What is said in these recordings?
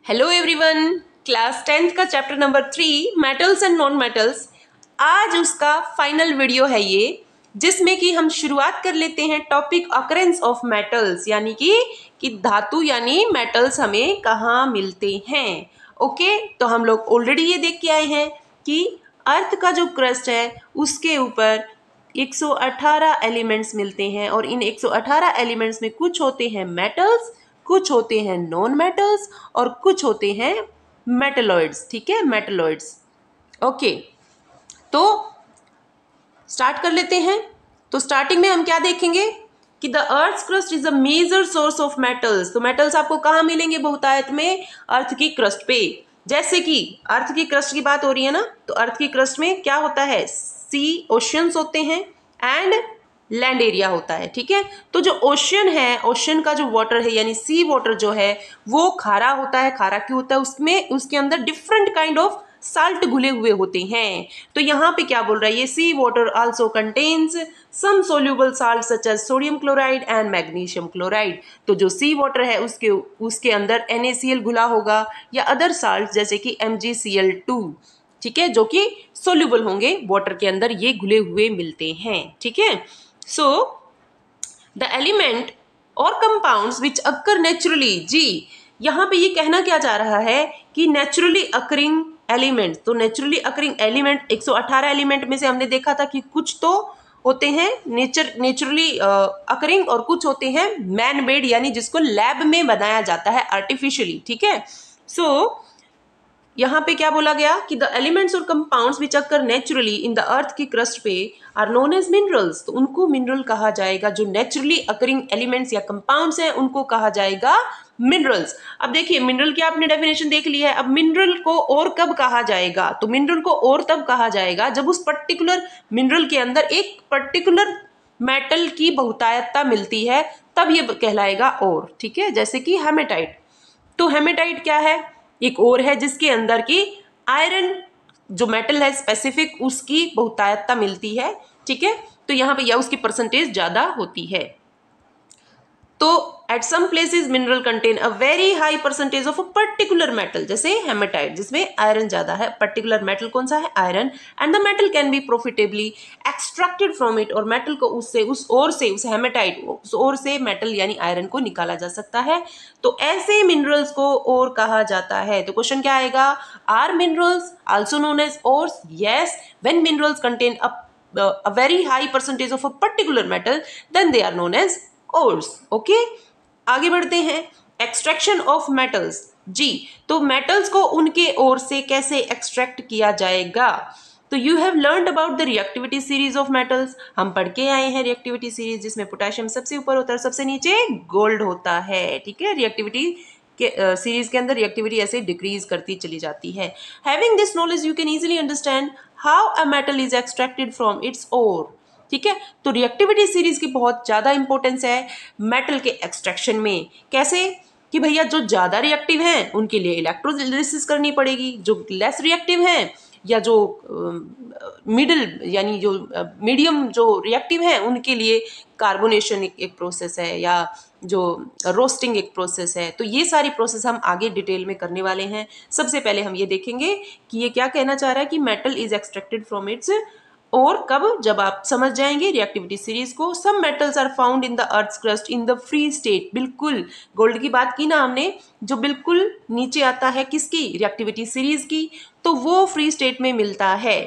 Hello everyone, class 10th का chapter number 3 metals and non metals. आज उसका final video है ये, जिसमें कि हम शुरुआत कर लेते हैं टॉपिक ऑकरेंस ऑफ मेटल्स, यानी कि धातु यानी मेटल्स हमें कहाँ मिलते हैं। ओके, तो हम लोग ऑलरेडी ये देख के आए हैं कि अर्थ का जो क्रस्ट है उसके ऊपर 118 एलिमेंट्स मिलते हैं और इन 118 एलिमेंट्स में कुछ होते हैं मेटल्स, कुछ होते हैं नॉन मेटल्स और कुछ होते हैं मेटलॉइड्स। ठीक है, मेटलॉइड्स। ओके, तो स्टार्ट कर लेते हैं। तो स्टार्टिंग में हम क्या देखेंगे कि the earth crust is a major source of metals. तो मेटल्स आपको कहाँ मिलेंगे बहुतायत में? अर्थ की क्रस्ट पे। जैसे कि अर्थ की क्रस्ट की बात हो रही है ना, तो अर्थ की क्रस्ट में क्या होता है? सी, ओशियंस होते हैं एंड लैंड एरिया होता है। ठीक है, तो जो ओशियन है, ओशियन का जो वाटर है यानी सी वाटर जो है वो खारा होता है। खारा क्यों होता है? उसमें उसके अंदर डिफरेंट काइंड ऑफ साल्ट घुले हुए होते हैं। तो यहाँ पे क्या बोल रहा है? ये sea water also contains some soluble salt such as sodium chloride and magnesium chloride. तो जो सी वाटर है उसके अंदर NaCl घुला होगा या अदर साल्ट जैसे कि MgCl2, ठीक है, जो कि सोल्यूबल होंगे वाटर के अंदर, ये घुले हुए मिलते हैं। ठीक है, सो द एलिमेंट और कंपाउंड्स विच अक्कर नेचुरली। जी, यहाँ पे ये कहना क्या जा रहा है कि नेचुरली अकरिंग एलिमेंट। तो नेचुरली अकरिंग एलिमेंट 118 एलिमेंट में से हमने देखा था कि कुछ तो होते हैं नेचुरली अकरिंग और कुछ होते हैं मैन मेड, यानी जिसको लैब में बनाया जाता है आर्टिफिशियली। ठीक है, सो यहाँ पे क्या बोला गया कि द एलिमेंट्स और compounds which occur naturally in the अर्थ की क्रस्ट पे आर नोन एज मिनरल्स। तो उनको मिनरल कहा जाएगा। जो नेचुरली अकरिंग एलिमेंट्स या कंपाउंड्स हैं उनको कहा जाएगा मिनरल्स। अब देखिए, मिनरल की आपने डेफिनेशन देख ली है। अब मिनरल को और कब कहा जाएगा? तो मिनरल को और तब कहा जाएगा जब उस पर्टिकुलर मिनरल के अंदर एक पर्टिकुलर मेटल की बहुतायतता मिलती है, तब ये कहलाएगा और। ठीक है, जैसे कि हेमेटाइट। तो हेमेटाइट क्या है? एक और है जिसके अंदर की आयरन जो मेटल है स्पेसिफिक, उसकी बहुतायतता मिलती है। ठीक है, तो यहाँ पे या उसकी परसेंटेज ज्यादा होती है। तो at some places mineral contain a very high percentage of a particular metal, जैसे हेमेटाइट जिसमें आयरन ज्यादा है। पर्टिकुलर मेटल कौन सा है? Iron. And the metal can be profitably extracted from it. और मेटल को उससे उस हेमेटाइट उस ओर से मेटल यानी आयरन को निकाला जा सकता है। तो ऐसे मिनरल्स को और कहा जाता है। तो क्वेश्चन क्या आएगा? Are minerals also known as ores? Yes, when minerals contain a very high percentage of a particular metal, then they are known as ores. Okay, आगे बढ़ते हैं। Extraction of metals. जी, तो मेटल्स को उनके ओर से कैसे एक्सट्रैक्ट किया जाएगा? तो you have learned about the reactivity series of metals. हम पढ़ के आए हैं रिएक्टिविटी सीरीज, जिसमें पोटेशियम सबसे ऊपर होता है, सबसे नीचे गोल्ड होता है। ठीक है, रिएक्टिविटी के सीरीज के अंदर रिएक्टिविटी ऐसे डिक्रीज करती चली जाती है। Having this knowledge you can easily understand how a metal is extracted from its ore. ठीक है, तो रिएक्टिविटी सीरीज की बहुत ज्यादा इंपॉर्टेंस है मेटल के एक्सट्रैक्शन में। कैसे? कि भैया जो ज्यादा रिएक्टिव हैं उनके लिए इलेक्ट्रोलिसिस करनी पड़ेगी, जो लेस रिएक्टिव हैं या जो मिडिल यानी जो मीडियम जो रिएक्टिव हैं उनके लिए कार्बोनेशन एक प्रोसेस है, या जो रोस्टिंग एक प्रोसेस है। तो ये सारी प्रोसेस हम आगे डिटेल में करने वाले हैं। सबसे पहले हम ये देखेंगे कि ये क्या कहना चाह रहा है कि metal is extracted from its ore कब, जब आप समझ जाएंगे रिएक्टिविटी सीरीज को। Some metals are found in the earth crust in the free state. बिल्कुल, गोल्ड की बात की ना हमने, जो बिल्कुल नीचे आता है किसकी? रिएक्टिविटी सीरीज की। तो वो फ्री स्टेट में मिलता है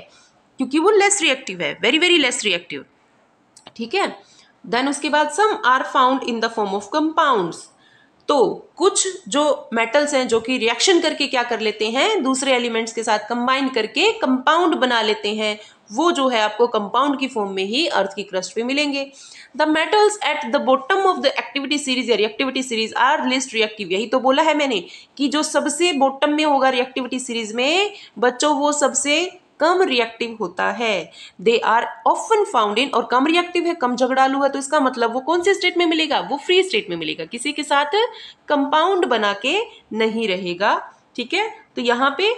क्योंकि वो लेस रिएक्टिव है, वेरी वेरी लेस रिएक्टिव। ठीक है, देन उसके बाद some are found in the form of compounds. तो कुछ जो मेटल्स हैं जो कि रिएक्शन करके क्या कर लेते हैं? दूसरे एलिमेंट्स के साथ कंबाइन करके कंपाउंड बना लेते हैं। वो जो है आपको कंपाउंड की फॉर्म में ही अर्थ की क्रस्ट पे मिलेंगे। The metals at the bottom of the activity series या reactivity series are least reactive. यही तो बोला है मैंने कि जो सबसे बॉटम में होगा रिएक्टिविटी सीरीज में बच्चों, वो सबसे कम रिएक्टिव होता है। They are often found in, और कम रिएक्टिव है, कम झगड़ालू है, तो इसका मतलब वो कौन से स्टेट में मिलेगा? वो फ्री स्टेट में मिलेगा, किसी के साथ कंपाउंड बना के नहीं रहेगा। ठीक है, तो यहाँ पे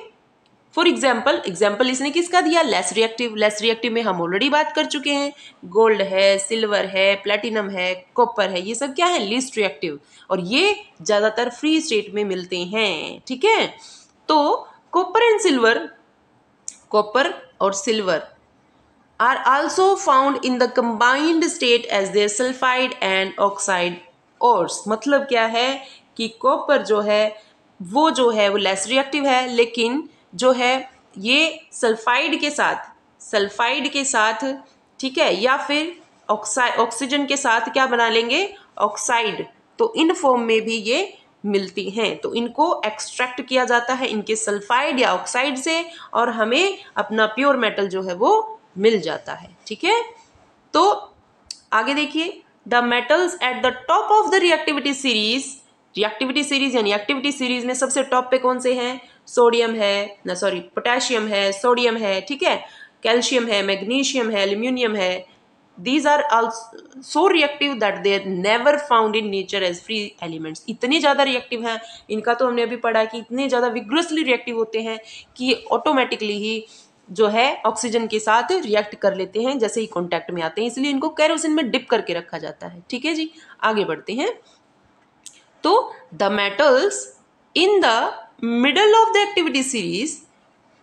फॉर एग्जाम्पल इसने किसका दिया, लेस रिएक्टिव। लेस रिएक्टिव में हम ऑलरेडी बात कर चुके हैं, गोल्ड है, सिल्वर है, प्लेटिनम है, कॉपर है, ये सब क्या है, लीस्ट रिएक्टिव, और ये ज्यादातर फ्री स्टेट में मिलते हैं। ठीक है, तो कॉपर और silver are also found in the combined state as their sulfide and oxide ores। मतलब क्या है कि कॉपर जो है वो लेस रिएक्टिव है, लेकिन जो है ये सल्फाइड के साथ ठीक है, या फिर ऑक्सीजन के साथ क्या बना लेंगे, ऑक्साइड, तो इन फॉर्म में भी ये मिलती हैं। तो इनको एक्सट्रैक्ट किया जाता है इनके सल्फाइड या ऑक्साइड से, और हमें अपना प्योर मेटल जो है वो मिल जाता है। ठीक है, तो आगे देखिए, the metals at the top of the reactivity series यानी एक्टिविटी सीरीज में सबसे टॉप पे कौन से हैं, पोटेशियम है, सोडियम है, ठीक है, कैल्शियम है, मैग्नीशियम है, एल्यूमिनियम है। These are also so reactive that they are never found in nature as free elements। इतने ज़्यादा रिएक्टिव हैं, इनका तो हमने अभी पढ़ा कि इतने ज़्यादा विग्रसली रिएक्टिव होते हैं कि ऑटोमेटिकली ही जो है ऑक्सीजन के साथ रिएक्ट कर लेते हैं जैसे ही कांटेक्ट में आते हैं, इसलिए इनको केरोसिन में डिप करके रखा जाता है। ठीक है जी, आगे बढ़ते हैं। तो the metals in the middle of the activity series,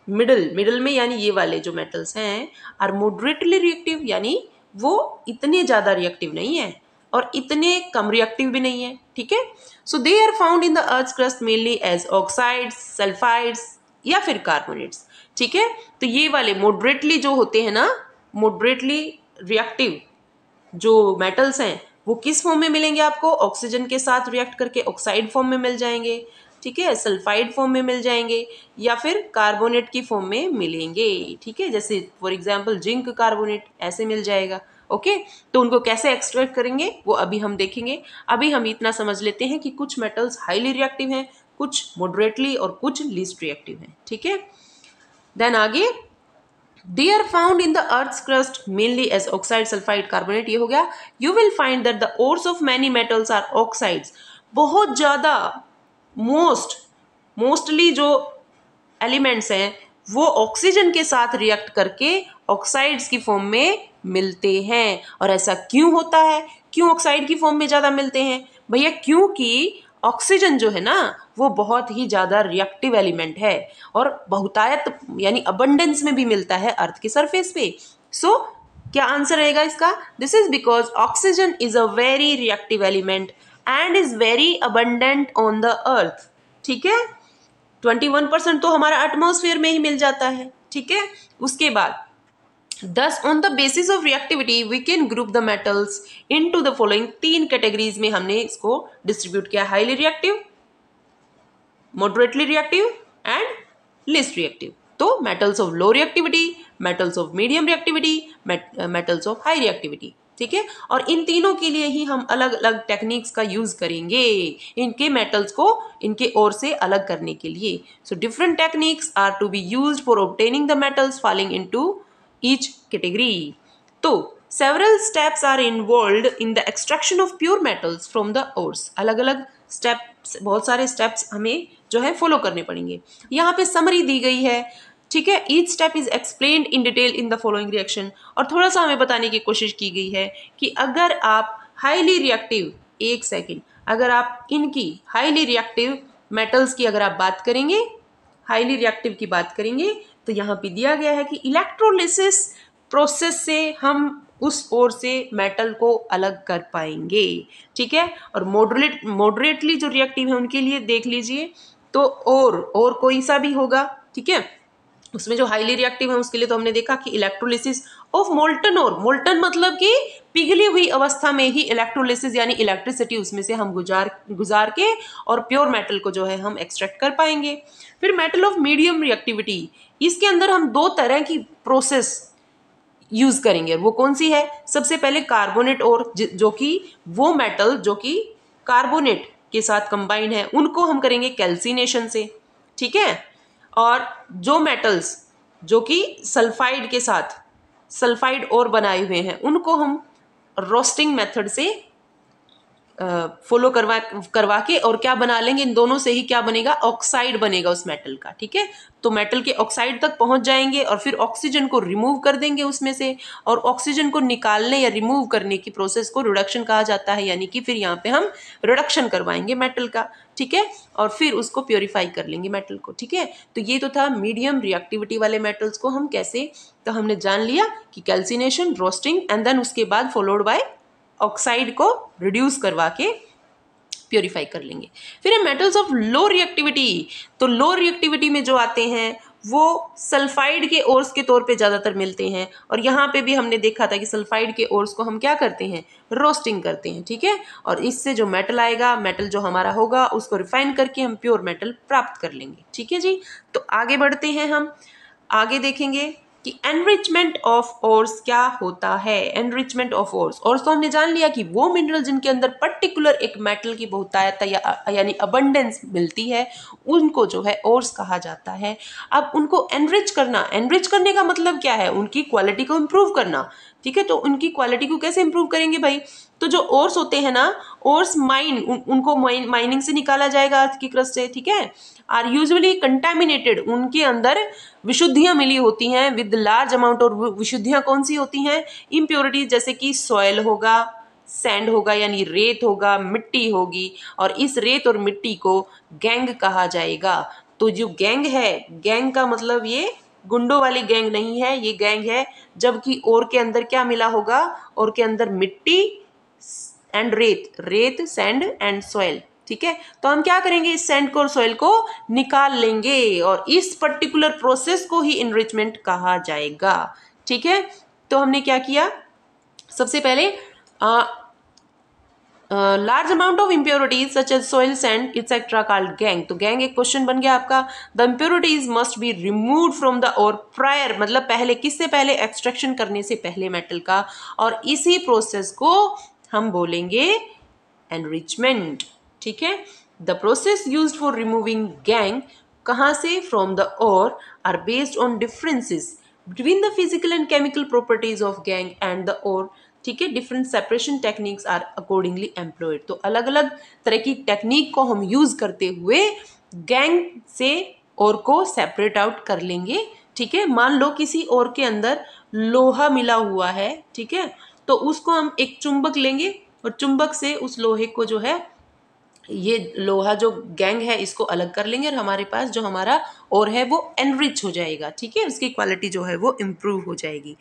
middle में यानी ये वाले जो मेटल्स हैं, आर मॉडरेटली रिएक्टिव, यानी वो इतने ज्यादा रिएक्टिव नहीं है और इतने कम रिएक्टिव भी नहीं है। ठीक है, so they are found in the earth crust mainly as oxides, sulphides या फिर कार्बोनेट्स। ठीक है, तो ये वाले मॉडरेटली जो होते हैं ना, मॉडरेटली रिएक्टिव जो मेटल्स हैं वो किस फॉर्म में मिलेंगे आपको, ऑक्सीजन के साथ रिएक्ट करके ऑक्साइड फॉर्म में मिल जाएंगे, ठीक है, सल्फाइड फॉर्म में मिल जाएंगे, या फिर कार्बोनेट की फॉर्म में मिलेंगे। ठीक है, जैसे फॉर एग्जांपल जिंक कार्बोनेट ऐसे मिल जाएगा। ओके, तो उनको कैसे एक्सट्रैक्ट करेंगे वो अभी हम देखेंगे। अभी हम इतना समझ लेते हैं कि कुछ मेटल्स हाईली रिएक्टिव हैं, कुछ मॉडरेटली और कुछ लीस्ट रिएक्टिव हैं। ठीक है, देन आगे, they are found in the earth's crust mainly as oxide, sulfide, carbonate, ये हो गया। you will find that the ores of many metals are oxides। बहुत ज़्यादा मोस्टली जो एलिमेंट्स हैं वो ऑक्सीजन के साथ रिएक्ट करके ऑक्साइड्स की फॉर्म में मिलते हैं। और ऐसा क्यों होता है, क्यों ऑक्साइड की फॉर्म में ज़्यादा मिलते हैं भैया, क्योंकि ऑक्सीजन जो है ना वो बहुत ही ज़्यादा रिएक्टिव एलिमेंट है और बहुतायत यानी अबंडेंस में भी मिलता है अर्थ की सरफेस पे। सो क्या आंसर रहेगा इसका, this is because oxygen is a very reactive element and is very abundant on the earth. ठीक है, 21% तो हमारा एटमॉस्फेयर में ही मिल जाता है। ठीक है, उसके बाद Thus, on the basis of reactivity, we can group the metals into the following 3 categories में हमने इसको डिस्ट्रीब्यूट किया, highly reactive, moderately reactive and least reactive. तो metals of low reactivity, metals of medium reactivity, metals of high reactivity. ठीक है, और इन तीनों के लिए ही हम अलग अलग टेक्निक्स का यूज करेंगे इनके मेटल्स को इनके ओर से अलग करने के लिए। So different techniques are to be used for obtaining the metals falling into each category। तो several steps are involved in the extraction of pure metals from the ores। अलग अलग steps, बहुत सारे steps हमें जो है फॉलो करने पड़ेंगे। यहाँ पे समरी दी गई है। ठीक है, each step is explained in detail in the following reaction। और थोड़ा सा हमें बताने की कोशिश की गई है कि अगर आप हाईली रिएक्टिव, एक सेकेंड, अगर आप इनकी हाईली रिएक्टिव मेटल्स की अगर आप बात करेंगे, हाईली रिएक्टिव की बात करेंगे, तो यहाँ पे दिया गया है कि इलेक्ट्रोलिसिस प्रोसेस से हम उस ओर से मेटल को अलग कर पाएंगे। ठीक है, और मॉडरेटली जो रिएक्टिव है उनके लिए देख लीजिए, तो और कोई सा भी होगा। ठीक है, उसमें जो हाईली रिएक्टिव है उसके लिए तो हमने देखा कि electrolysis of molten ore, molten मतलब कि पिघली हुई अवस्था में ही इलेक्ट्रोलिसिस यानी इलेक्ट्रिसिटी उसमें से हम गुजार के और प्योर मेटल को जो है हम एक्सट्रैक्ट कर पाएंगे। फिर मेटल ऑफ मीडियम रिएक्टिविटी, इसके अंदर हम 2 तरह की प्रोसेस यूज करेंगे। वो कौन सी है, सबसे पहले कार्बोनेट और जो कि वो मेटल जो कि कार्बोनेट के साथ कंबाइंड है उनको हम करेंगे कैल्सिनेशन से। ठीक है, और जो मेटल्स जो कि सल्फाइड के साथ सल्फाइड और बनाए हुए हैं उनको हम रोस्टिंग मेथड से फॉलो करवा के और क्या बना लेंगे, इन दोनों से ही क्या बनेगा, ऑक्साइड बनेगा उस मेटल का। ठीक है, तो मेटल के ऑक्साइड तक पहुंच जाएंगे और फिर ऑक्सीजन को रिमूव कर देंगे उसमें से, और ऑक्सीजन को निकालने या रिमूव करने की प्रोसेस को रिडक्शन कहा जाता है, यानी कि फिर यहाँ पे हम रिडक्शन करवाएंगे मेटल का। ठीक है, और फिर उसको प्योरीफाई कर लेंगे मेटल को। ठीक है, तो ये तो था मीडियम रिएक्टिविटी वाले मेटल्स को हम कैसे, तो हमने जान लिया कि कैल्सिनेशन, रोस्टिंग एंड देन उसके बाद फॉलोड बाय ऑक्साइड को रिड्यूस करवा के प्योरीफाई कर लेंगे। फिर है मेटल्स ऑफ लो रिएक्टिविटी। तो लो रिएक्टिविटी में जो आते हैं वो सल्फाइड के ओर्स के तौर पे ज़्यादातर मिलते हैं, और यहाँ पे भी हमने देखा था कि सल्फाइड के ओर्स को हम क्या करते हैं, रोस्टिंग करते हैं। ठीक है, और इससे जो मेटल आएगा, मेटल जो हमारा होगा उसको रिफाइन करके हम प्योर मेटल प्राप्त कर लेंगे। ठीक है जी, तो आगे बढ़ते हैं, हम आगे देखेंगे कि एनरिचमेंट ऑफ ओर्स क्या होता है। एनरिचमेंट ऑफ ओर्स तो हमने जान लिया कि वो मिनरल जिनके अंदर पर्टिकुलर एक मेटल की बहुतायत यानी अबंडेंस मिलती है, उनको जो है ओर्स कहा जाता है। अब उनको एनरिच करने का मतलब क्या है, उनकी क्वालिटी को इम्प्रूव करना। ठीक है, तो उनकी क्वालिटी को कैसे इम्प्रूव करेंगे भाई, तो जो ओर्स होते हैं ना, ओर्स उनको माइनिंग से निकाला जाएगा अर्थ की क्रस्ट से। ठीक है, आर यूजुअली कंटेमिनेटेड, उनके अंदर विशुद्धियां मिली होती हैं विद लार्ज अमाउंट, और विशुद्धियां कौन सी होती हैं, इम्प्योरिटीज, जैसे कि सॉयल होगा, सैंड होगा यानी रेत होगा, मिट्टी होगी, और इस रेत और मिट्टी को गैंग कहा जाएगा। तो जो गैंग है, गैंग का मतलब ये गुंडों वाली गैंग नहीं है, ये गैंग है जबकि ओर के अंदर क्या मिला होगा, ओर के अंदर मिट्टी एंड रेत सैंड एंड सॉइल। ठीक है, तो हम क्या करेंगे, इस सैंड को और सॉइल को निकाल लेंगे, और इस पर्टिकुलर प्रोसेस को ही इनरिचमेंट कहा जाएगा। ठीक है, तो हमने क्या किया, सबसे पहले large amount of impurities such as soil, sand etcetera called gangue. तो गैंग एक क्वेश्चन बन गया आपका। The impurities must be removed from the ore prior, मतलब पहले, किससे पहले, एक्सट्रैक्शन करने से पहले मेटल का, और इसी प्रोसेस को हम बोलेंगे एनरिचमेंट। ठीक है, the process used for removing gangue, कहाँ से, from the ore, are based on differences between the physical and chemical properties of gangue and the ore. ठीक है, different separation techniques are accordingly employed. तो अलग अलग तरह की टेक्निक को हम यूज करते हुए गैंग से ओर को सेपरेट आउट कर लेंगे। ठीक है, मान लो किसी ओर के अंदर लोहा मिला हुआ है, ठीक है, तो उसको हम एक चुंबक लेंगे और चुंबक से उस लोहे को जो है, ये लोहा जो गैंग है इसको अलग कर लेंगे, और हमारे पास जो हमारा ओर है वो एनरिच हो जाएगा। ठीक है, उसकी क्वालिटी जो है वो इम्प्रूव हो जाएगी।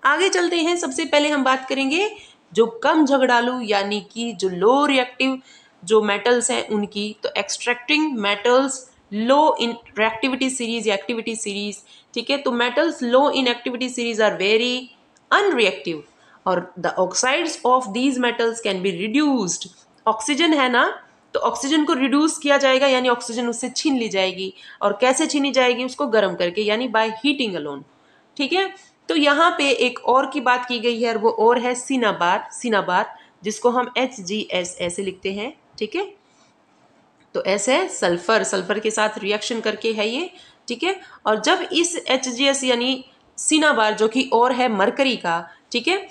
आगे चलते हैं, सबसे पहले हम बात करेंगे जो कम झगड़ालू यानी कि जो लो रिएक्टिव जो मेटल्स हैं उनकी। तो extracting metals low in reactivity series या एक्टिविटी सीरीज। ठीक है, तो metals low in activity series are very unreactive, और the oxides of these metals can be reduced. Oxygen है ना, तो ऑक्सीजन को रिड्यूस किया जाएगा, यानी ऑक्सीजन उससे छीन ली जाएगी, और कैसे छीनी जाएगी, उसको गर्म करके, यानी बाय हीटिंग अलोन। ठीक है, तो यहाँ पे एक और की बात की गई है, और वो और है सिनाबार, जिसको हम HgS ऐसे लिखते हैं। ठीक है, तो ऐसे है सल्फर के साथ रिएक्शन करके है ये। ठीक है, और जब इस HgS यानी सिनाबार जो कि और है मरकरी का, ठीक है,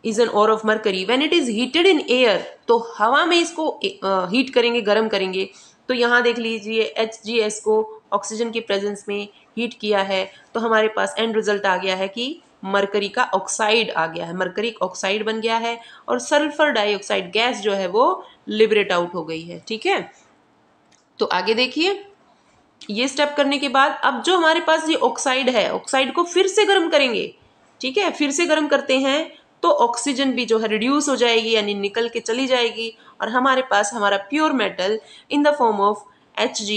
is an ore of mercury, when it is heated in air, तो हवा में इसको हीट करेंगे, गर्म करेंगे। तो यहाँ देख लीजिए HgS को ऑक्सीजन की प्रेजेंस में हीट किया है, तो हमारे पास एंड रिजल्ट आ गया है कि मरकरी का ऑक्साइड आ गया है, मरकरी ऑक्साइड बन गया है, और सल्फर डाइऑक्साइड गैस जो है वो लिबरेट आउट हो गई है। ठीक है, तो आगे देखिए, ये स्टेप करने के बाद अब जो हमारे पास ये ऑक्साइड है, ऑक्साइड को फिर से गर्म करेंगे। ठीक है, फिर से गर्म करते हैं तो ऑक्सीजन भी जो है रिड्यूस हो जाएगी, यानी निकल के चली जाएगी, और हमारे पास हमारा pure metal in the form of Hg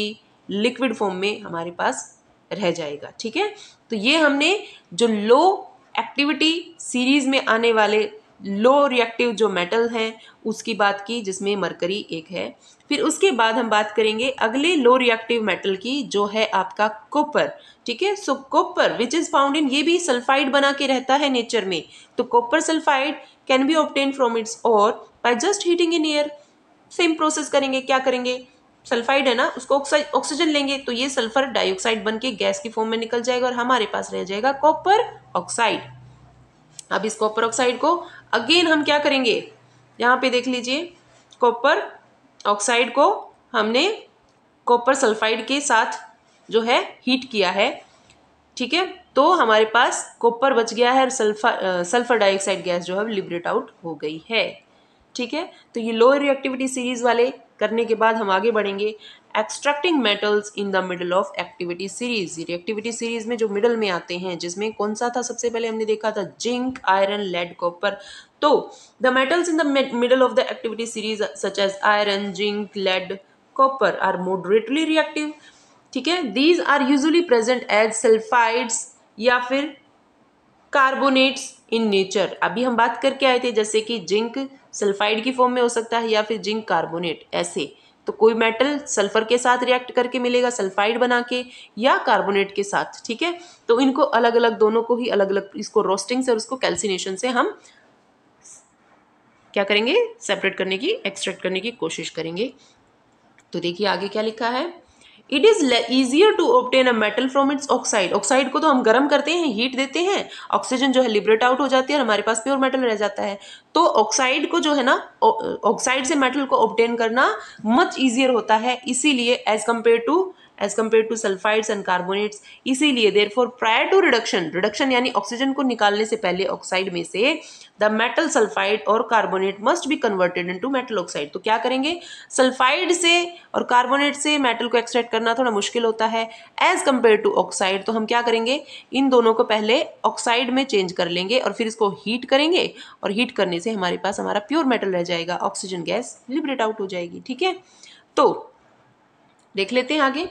liquid form में हमारे पास रह जाएगा। ठीक है, तो ये हमने जो लो एक्टिविटी सीरीज में आने वाले लो रिएक्टिव जो मेटल हैं उसकी बात की, जिसमें मरकरी एक है। फिर उसके बाद हम बात करेंगे अगले लो रिएक्टिव मेटल की, जो है आपका कॉपर। ठीक है, सो copper which is found in, ये भी सल्फाइड बना के रहता है नेचर में, तो copper sulphide can be obtain from its ore by just heating in air. Same process करेंगे, क्या करेंगे, सल्फाइड है ना, उसको ऑक्सीजन लेंगे, तो ये सल्फर डाइऑक्साइड बन के गैस की फॉर्म में निकल जाएगा, और हमारे पास रह जाएगा कॉपर ऑक्साइड। अब इस कॉपर ऑक्साइड को अगेन हम क्या करेंगे, यहाँ पे देख लीजिए, कॉपर ऑक्साइड को हमने कॉपर सल्फाइड के साथ जो है हीट किया है, ठीक है, तो हमारे पास कॉपर बच गया है और सल्फर डाइऑक्साइड गैस जो है लिबरेट आउट हो गई है, ठीक है। तो ये लोअर रिएक्टिविटी सीरीज वाले करने के बाद हम आगे बढ़ेंगे extracting metals in the middle of activity series. Reactivity series में जो मिडल में आते हैं, जिसमें कौन सा था सबसे पहले हमने देखा था जिंक, आयरन, लेड, कॉपर। तो the metals in the middle of the activity series such as iron, zinc, lead, copper are moderately reactive, ठीक है। These are usually present as sulphides या फिर कार्बोनेट्स इन नेचर। अभी हम बात करके आए थे जैसे कि जिंक सल्फाइड की फॉर्म में हो सकता है या फिर जिंक कार्बोनेट, ऐसे। तो कोई मेटल सल्फर के साथ रिएक्ट करके मिलेगा सल्फाइड बना के या कार्बोनेट के साथ, ठीक है। तो इनको अलग अलग, दोनों को ही अलग अलग, इसको रोस्टिंग से और उसको कैल्सिनेशन से हम क्या करेंगे, सेपरेट करने की, एक्सट्रैक्ट करने की कोशिश करेंगे। तो देखिए आगे क्या लिखा है, it is easier to obtain a metal from its oxide. Oxide को तो हम गर्म करते हैं, हीट देते हैं, ऑक्सीजन जो है लिबरेट आउट हो जाती है और हमारे पास प्योर मेटल रह जाता है। तो ऑक्साइड को जो है ना, ऑक्साइड से मेटल को ऑब्टेन करना मच ईजियर होता है, इसीलिए as compare to sulphides and carbonates. इसीलिए देयरफॉर प्रायर टू रिडक्शन यानी ऑक्सीजन को निकालने से पहले ऑक्साइड में से द मेटल सल्फाइड और carbonate must be converted into metal oxide. तो क्या करेंगे, सल्फाइड से और कार्बोनेट से मेटल को एक्सट्रैक्ट करना थोड़ा मुश्किल होता है एज कंपेयर टू ऑक्साइड। तो हम क्या करेंगे, इन दोनों को पहले ऑक्साइड में चेंज कर लेंगे और फिर इसको हीट करेंगे, और हीट करने से हमारे पास हमारा प्योर मेटल रह जाएगा, ऑक्सीजन गैस लिबरेट आउट हो जाएगी, ठीक है। तो देख लेते हैं आगे,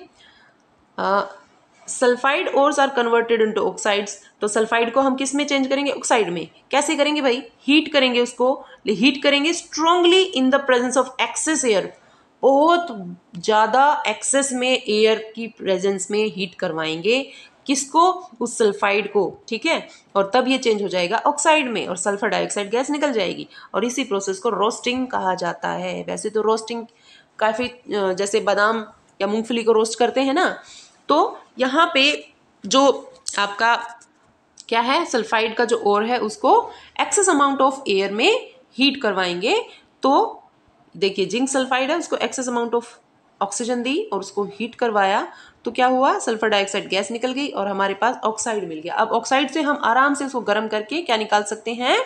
sulphide ores are converted into oxides. तो सल्फाइड को हम किस में चेंज करेंगे, ऑक्साइड में। कैसे करेंगे भाई, हीट करेंगे उसको, हीट करेंगे strongly in the presence of excess air. बहुत ज़्यादा एक्सेस में एयर की प्रेजेंस में हीट करवाएंगे, किसको, उस सल्फाइड को, ठीक है। और तब ये चेंज हो जाएगा ऑक्साइड में और सल्फर डाइऑक्साइड गैस निकल जाएगी, और इसी प्रोसेस को रोस्टिंग कहा जाता है। वैसे तो रोस्टिंग काफ़ी, जैसे बादाम या मूंगफली को रोस्ट करते हैं ना, तो यहाँ पे जो आपका क्या है, सल्फाइड का जो ओर है उसको एक्सेस अमाउंट ऑफ एयर में हीट करवाएंगे। तो देखिए जिंक सल्फाइड है, उसको एक्सेस अमाउंट ऑफ ऑक्सीजन दी और उसको हीट करवाया, तो क्या हुआ, सल्फर डाइऑक्साइड गैस निकल गई और हमारे पास ऑक्साइड मिल गया। अब ऑक्साइड से हम आराम से उसको गर्म करके क्या निकाल सकते हैं,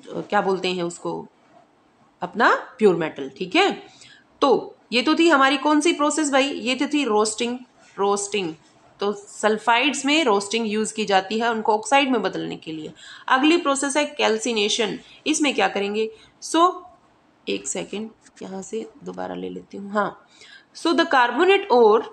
क्या बोलते हैं उसको, अपना प्योर मेटल, ठीक है। तो ये तो थी हमारी कौन सी प्रोसेस भाई, ये तो थी रोस्टिंग। तो सल्फाइड्स में रोस्टिंग यूज की जाती है उनको ऑक्साइड में बदलने के लिए। अगली प्रोसेस है कैल्सिनेशन। इसमें क्या करेंगे, एक सेकेंड यहाँ से दोबारा ले लेती हूँ, हाँ। So the carbonate ore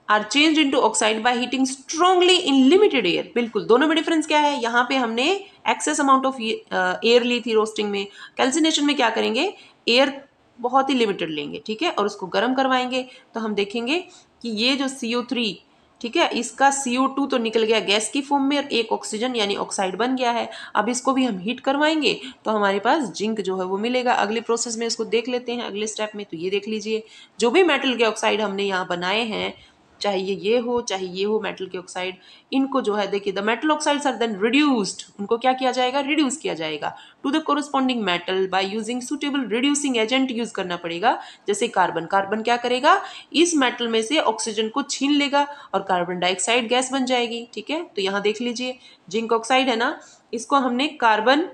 are change into oxide by heating strongly in limited air. बिल्कुल, दोनों में डिफरेंस क्या है, यहाँ पे हमने एक्सेस अमाउंट ऑफ एयर ली थी रोस्टिंग में, कैल्सिनेशन में क्या करेंगे, एयर बहुत ही लिमिटेड लेंगे, ठीक है, और उसको गर्म करवाएंगे। तो हम देखेंगे कि ये जो CO3, ठीक है, इसका CO2 तो निकल गया गैस की फॉर्म में और एक ऑक्सीजन यानी ऑक्साइड बन गया है। अब इसको भी हम हीट करवाएंगे तो हमारे पास जिंक जो है वो मिलेगा। अगले प्रोसेस में इसको देख लेते हैं, अगले स्टेप में। तो ये देख लीजिए, जो भी मेटल के ऑक्साइड हमने यहाँ बनाए हैं, चाहे ये हो मेटल के ऑक्साइड, इनको जो है देखिए, the metal oxides are then reduced, उनको क्या किया जाएगा, रिड्यूस किया जाएगा to the corresponding metal by using suitable reducing agent use करना पड़ेगा। जैसे कार्बन क्या करेगा, इस मेटल में से ऑक्सीजन को छीन लेगा और कार्बन डाइऑक्साइड गैस बन जाएगी, ठीक है। तो यहाँ देख लीजिए, जिंक ऑक्साइड है ना, इसको हमने कार्बन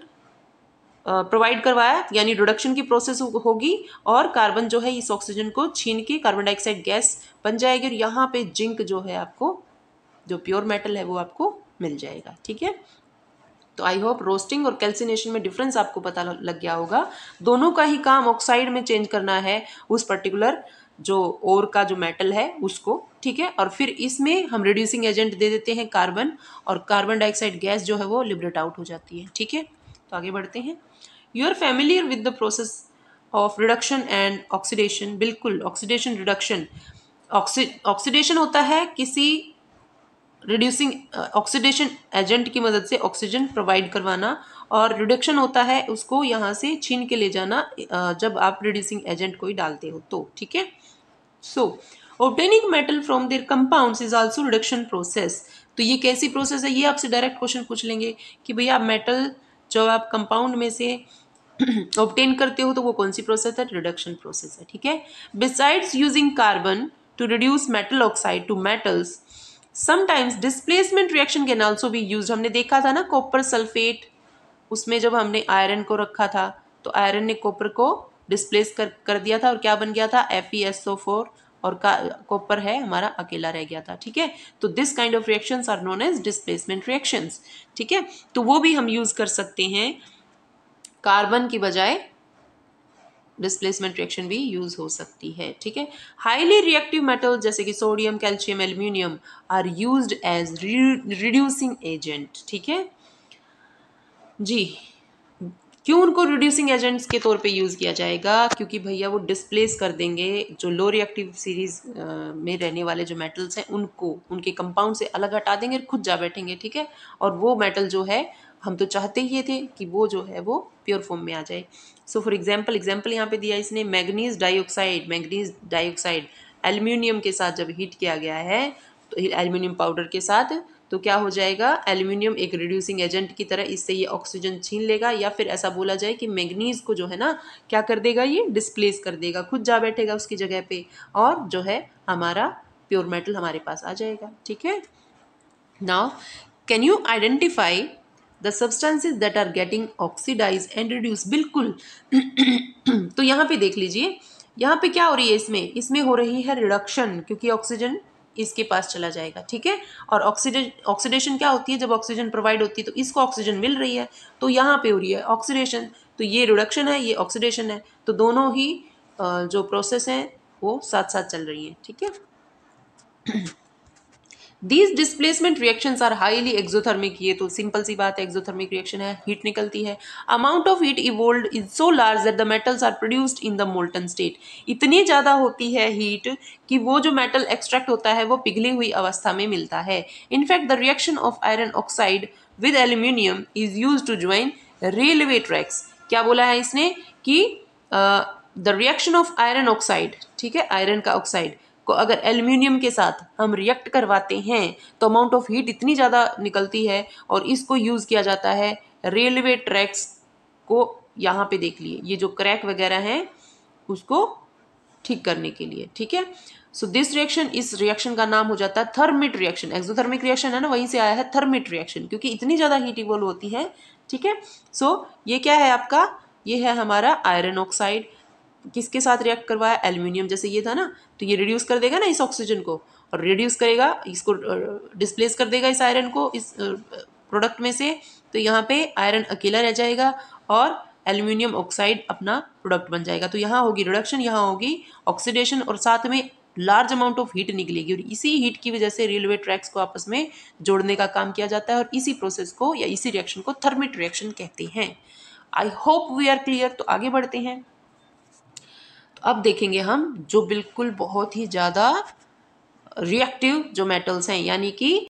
प्रोवाइड करवाया, यानी रिडक्शन की प्रोसेस होगी और कार्बन जो है इस ऑक्सीजन को छीन के कार्बन डाइऑक्साइड गैस बन जाएगी, और यहाँ पे जिंक जो है आपको, जो प्योर मेटल है वो आपको मिल जाएगा, ठीक है। तो आई होप रोस्टिंग और कैल्सिनेशन में डिफरेंस आपको पता लग गया होगा। दोनों का ही काम ऑक्साइड में चेंज करना है उस पर्टिकुलर जो ओर का जो मेटल है उसको, ठीक है। और फिर इसमें हम रिड्यूसिंग एजेंट दे देते हैं कार्बन, और कार्बन डाइऑक्साइड गैस जो है वो लिबरेट आउट हो जाती है, ठीक है। तो आगे बढ़ते हैं। You are familiar with the process of reduction and oxidation. बिल्कुल, ऑक्सीडेशन रिडक्शन, ऑक्सीडेशन होता है किसी रिड्यूसिंग ऑक्सीडेशन एजेंट की मदद से ऑक्सीजन प्रोवाइड करवाना, और रिडक्शन होता है उसको यहाँ से छीन के ले जाना जब आप रिड्यूसिंग एजेंट कोई डालते हो तो, ठीक है। So obtaining metal from their compounds is also reduction process. तो ये कैसी प्रोसेस है, ये आपसे डायरेक्ट क्वेश्चन पूछ लेंगे कि भैया मेटल जो आप कंपाउंड में से ऑब्टेन करते हो तो वो कौन सी प्रोसेस है? रिडक्शन प्रोसेस है, ठीक है। Besides using carbon to reduce metal oxide to metals, sometimes displacement reaction can also be used. हमने देखा था ना कॉपर सल्फेट, उसमें जब हमने आयरन को रखा था तो आयरन ने कॉपर को डिस्प्लेस कर दिया था और क्या बन गया था? FeSO4, और कॉपर है हमारा अकेला रह गया था, ठीक है। तो this kind of reactions are known as displacement reactions, ठीक है। तो वो भी हम यूज कर सकते हैं, कार्बन की बजाय डिस्प्लेसमेंट रिएक्शन भी यूज हो सकती है, ठीक है। हाईली रिएक्टिव मेटल जैसे कि sodium, calcium, aluminium are used as reducing agent, ठीक है जी। क्यों उनको रिड्यूसिंग एजेंट्स के तौर पे यूज़ किया जाएगा? क्योंकि भैया वो डिस्प्लेस कर देंगे जो लो रिएक्टिव सीरीज में रहने वाले जो मेटल्स हैं उनको, उनके कंपाउंड से अलग हटा देंगे और खुद जा बैठेंगे, ठीक है। और वो मेटल जो है, हम तो चाहते ही ये थे कि वो जो है वो प्योर फॉर्म में आ जाए। सो फॉर एग्जाम्पल यहाँ पे दिया इसने, मैग्नीज डाइऑक्साइड एल्यूमिनियम के साथ जब हीट किया गया है, तो एल्यूमिनियम पाउडर के साथ, तो क्या हो जाएगा? एल्यूमिनियम एक रिड्यूसिंग एजेंट की तरह इससे ये ऑक्सीजन छीन लेगा, या फिर ऐसा बोला जाए कि मैग्नीज को जो है ना क्या कर देगा? ये डिस्प्लेस कर देगा, खुद जा बैठेगा उसकी जगह पे, और जो है हमारा प्योर मेटल हमारे पास आ जाएगा, ठीक है। Now can you identify the substances that are getting oxidise and reduce? बिल्कुल। तो यहाँ पे देख लीजिए, यहाँ पे क्या हो रही है? इसमें हो रही है रिडक्शन, क्योंकि ऑक्सीजन इसके पास चला जाएगा, ठीक है। और ऑक्सीडेशन क्या होती है? जब ऑक्सीजन प्रोवाइड होती है तो इसको ऑक्सीजन मिल रही है, तो यहाँ पे हो रही है ऑक्सीडेशन। तो ये रिडक्शन है, ये ऑक्सीडेशन है, तो दोनों ही जो प्रोसेस है वो साथ साथ चल रही है, ठीक है। These displacement reactions are highly exothermic। ये तो सिंपल सी बात है, एक्सोथर्मिक रिएक्शन है, हीट निकलती है। Amount of heat evolve is so large that the metals are produced in the molten state. इतनी ज़्यादा होती है हीट कि वो जो मेटल एक्सट्रैक्ट होता है वो पिघली हुई अवस्था में मिलता है। In fact the reaction of iron oxide with aluminium is use to join railway tracks. क्या बोला है इसने? कि the reaction of iron oxide, ठीक है, आयरन का ऑक्साइड को अगर एल्यूमिनियम के साथ हम रिएक्ट करवाते हैं तो अमाउंट ऑफ हीट इतनी ज़्यादा निकलती है और इसको यूज़ किया जाता है रेलवे ट्रैक्स को। यहाँ पे देख लिए, ये जो क्रैक वगैरह हैं उसको ठीक करने के लिए, ठीक है। सो दिस रिएक्शन, इस रिएक्शन का नाम हो जाता है थर्मिट रिएक्शन। एक्सोथर्मिक रिएक्शन है ना, वहीं से आया है थर्मिट रिएक्शन, क्योंकि इतनी ज़्यादा हीट इवॉल्व होती है, ठीक है। सो ये क्या है आपका? ये है हमारा आयरन ऑक्साइड। किसके साथ रिएक्ट करवाया? एल्यूमिनियम, जैसे ये था ना, तो ये रिड्यूस कर देगा ना इस ऑक्सीजन को, और रिड्यूस करेगा इसको, डिस्प्लेस कर देगा इस आयरन को इस प्रोडक्ट में से, तो यहाँ पे आयरन अकेला रह जाएगा और एल्यूमिनियम ऑक्साइड अपना प्रोडक्ट बन जाएगा। तो यहाँ होगी रिडक्शन, यहाँ होगी ऑक्सीडेशन, और साथ में लार्ज अमाउंट ऑफ हीट निकलेगी, और इसी हीट की वजह से रेलवे ट्रैक्स को आपस में जोड़ने का काम किया जाता है, और इसी प्रोसेस को या इसी रिएक्शन को थर्मिट रिएक्शन कहते हैं। I hope we are clear. तो आगे बढ़ते हैं। तो अब देखेंगे हम जो बिल्कुल बहुत ही ज़्यादा रिएक्टिव जो मेटल्स हैं, यानी कि